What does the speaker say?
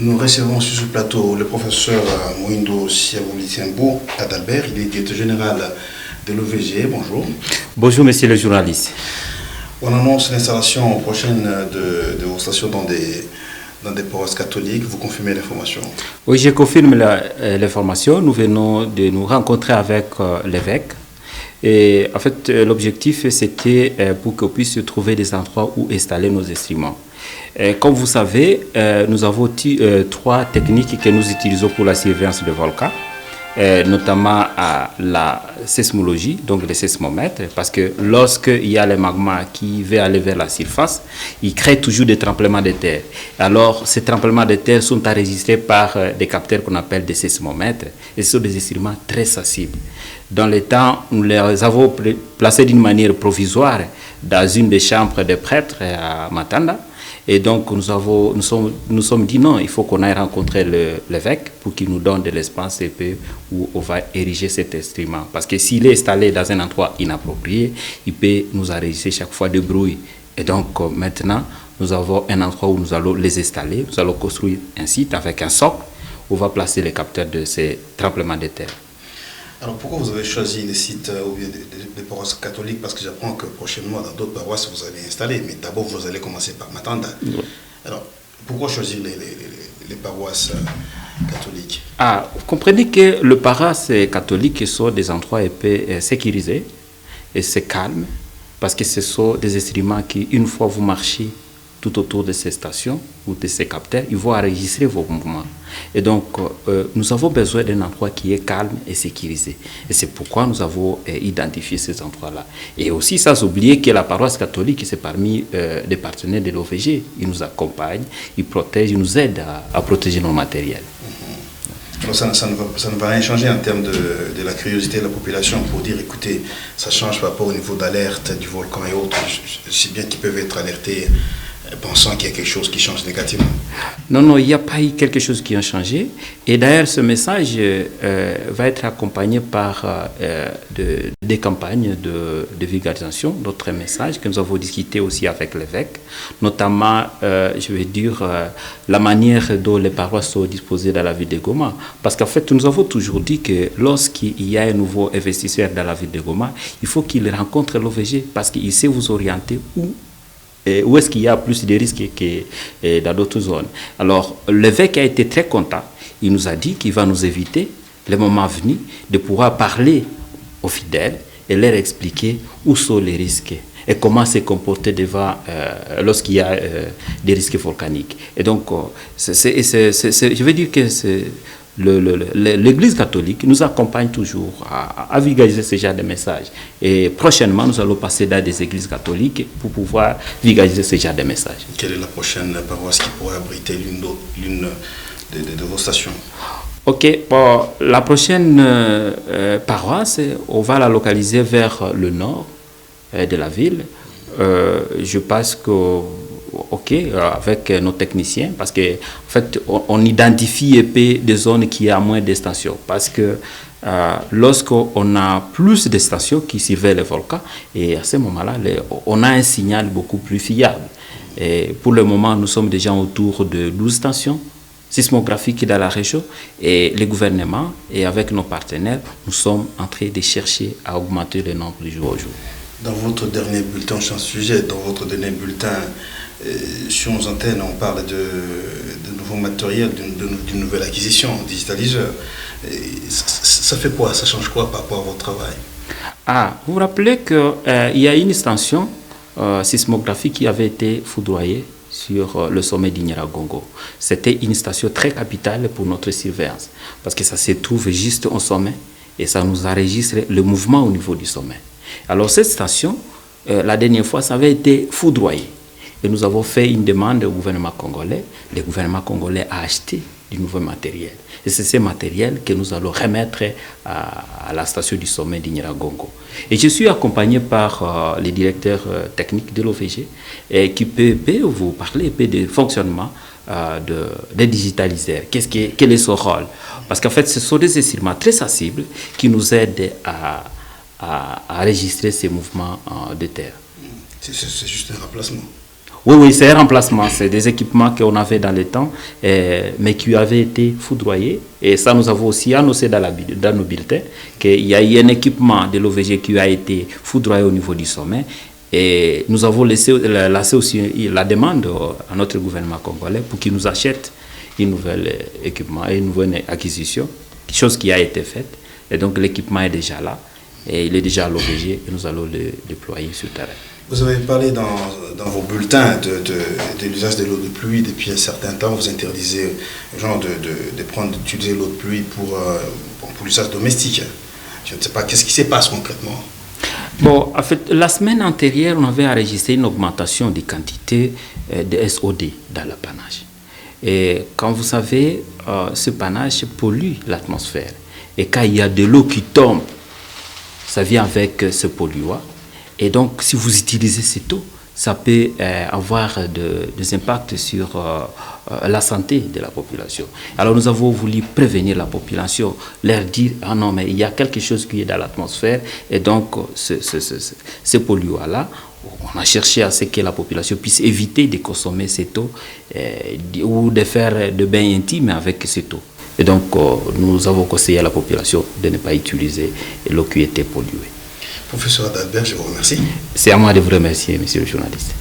Nous recevons sur ce plateau le professeur Mouindo Siabouli-Tiembo Adalbert, il est directeur général de l'OVG. Bonjour. Bonjour, monsieur le journaliste. On annonce l'installation prochaine de vos stations dans des paroisses catholiques. Vous confirmez l'information? Oui, je confirme l'information. Nous venons de nous rencontrer avec l'évêque. Et en fait, l'objectif, c'était pour qu'on puisse trouver des endroits où installer nos instruments. Comme vous savez, nous avons trois techniques que nous utilisons pour la surveillance de volcans, notamment la sismologie, donc le sismomètre, parce que lorsqu'il y a le magma qui veut aller vers la surface, il crée toujours des tremblements de terre. Alors, ces tremblements de terre sont enregistrés par des capteurs qu'on appelle des sismomètres, et ce sont des instruments très sensibles. Dans le temps, nous les avons placés d'une manière provisoire dans une des chambres des prêtres à Matanda. Et donc, nous sommes dit non, il faut qu'on aille rencontrer l'évêque pour qu'il nous donne de l'espace où on va ériger cet instrument. Parce que s'il est installé dans un endroit inapproprié, il peut nous enregistrer chaque fois de bruit. Et donc, maintenant, nous avons un endroit où nous allons les installer. Nous allons construire un site avec un socle où on va placer les capteurs de ces tremblements de terre. Alors pourquoi vous avez choisi les sites ou bien des paroisses catholiques? Parce que j'apprends que prochainement dans d'autres paroisses vous allez installer, mais d'abord vous allez commencer par Matanda. Oui. Alors pourquoi choisir les paroisses catholiques? Vous comprenez que les paroisses catholiques sont des endroits sécurisés et c'est calme parce que ce sont des instruments qui, une fois vous marchez tout autour de ces stations ou de ces capteurs, ils vont enregistrer vos mouvements. Et donc, nous avons besoin d'un endroit qui est calme et sécurisé. Et c'est pourquoi nous avons identifié ces endroits-là. Et aussi, sans oublier que la paroisse catholique, c'est parmi les partenaires de l'OVG. Ils nous accompagnent, ils protègent, ils nous aident à protéger nos matériels. Alors ça ne va rien changer en termes de la curiosité de la population pour dire, écoutez, ça change par rapport au niveau d'alerte du volcan et autres, si bien qu'ils peuvent être alertés pensant qu'il y a quelque chose qui change négativement. Non, il n'y a pas eu quelque chose qui a changé. Et d'ailleurs, ce message va être accompagné par des campagnes de vulgarisation, d'autres messages que nous avons discuté aussi avec l'évêque, notamment, la manière dont les paroisses sont disposées dans la ville de Goma. Parce qu'en fait, nous avons toujours dit que lorsqu'il y a un nouveau investisseur dans la ville de Goma, il faut qu'il rencontre l'OVG parce qu'il sait vous orienter où est-ce qu'il y a plus de risques que dans d'autres zones. Alors, l'évêque a été très content. Il nous a dit qu'il va nous éviter, le moment venu, de pouvoir parler aux fidèles et leur expliquer où sont les risques et comment se comporter devant lorsqu'il y a des risques volcaniques. Et donc, je veux dire que l'Église catholique nous accompagne toujours à vulgariser ce genre de messages. Et prochainement, nous allons passer dans des églises catholiques pour pouvoir vulgariser ce genre de messages. Quelle est la prochaine paroisse qui pourrait abriter l'une de vos stations? Ok, la prochaine paroisse, on va la localiser vers le nord de la ville. Je pense que avec nos techniciens, parce qu'en fait, on identifie des zones qui ont moins de stations. Parce que lorsqu'on a plus de stations qui surveillent les volcans, et à ce moment-là, on a un signal beaucoup plus fiable. Et pour le moment, nous sommes déjà autour de 12 stations sismographiques dans la région, et le gouvernement, et avec nos partenaires, nous sommes en train de chercher à augmenter le nombre de jour au jour. Dans votre dernier bulletin, sur un sujet, dans votre dernier bulletin, sur nos antennes, on parle de nouveaux matériels, d'une nouvelle acquisition, digitaliseur. Ça fait quoi? Ça change quoi par rapport à votre travail? Vous vous rappelez qu'il y a une station sismographique qui avait été foudroyée sur le sommet d'Inyaragongo. C'était une station très capitale pour notre surveillance, parce que ça se trouve juste au sommet et ça nous enregistre le mouvement au niveau du sommet. Alors cette station, la dernière fois, ça avait été foudroyé. Et nous avons fait une demande au gouvernement congolais. Le gouvernement congolais a acheté du nouveau matériel. Et c'est ce matériel que nous allons remettre à la station du sommet d'Inyaragongo. Et je suis accompagné par le directeur technique de l'OVG qui peut vous parler du fonctionnement des digitaliseurs. Quel est son rôle? Parce qu'en fait, ce sont des instruments très sensibles qui nous aident à enregistrer ces mouvements de terre. C'est juste un remplacement. Oui, oui, c'est un remplacement. C'est des équipements qu'on avait dans le temps, mais qui avaient été foudroyés. Et ça, nous avons aussi annoncé dans nos bulletins qu'il y a eu un équipement de l'OVG qui a été foudroyé au niveau du sommet. Et nous avons laissé aussi la demande à notre gouvernement congolais pour qu'il nous achète un nouvel équipement et une nouvelle acquisition, chose qui a été faite. Et donc l'équipement est déjà là, et il est déjà à l'OVG, et nous allons le déployer sur le terrain. Vous avez parlé dans vos bulletins de l'usage de l'eau de pluie. Depuis un certain temps, vous interdisez aux gens d'utiliser l'eau de pluie pour l'usage domestique. Je ne sais pas, qu'est-ce qui se passe concrètement? Bon, en fait, la semaine antérieure, on avait enregistré une augmentation des quantités de SO2 dans le panache. Et comme vous savez, ce panache pollue l'atmosphère. Et quand il y a de l'eau qui tombe, ça vient avec ce polluant. Et donc, si vous utilisez cette eau, ça peut avoir des impacts sur la santé de la population. Alors, nous avons voulu prévenir la population, leur dire, ah non, mais il y a quelque chose qui est dans l'atmosphère, et donc, ce polluant-là, on a cherché à ce que la population puisse éviter de consommer cette eau ou de faire de bains intimes avec cette eau. Et donc, nous avons conseillé à la population de ne pas utiliser l'eau qui était polluée. Professeur Adalbert, je vous remercie. C'est à moi de vous remercier, monsieur le journaliste.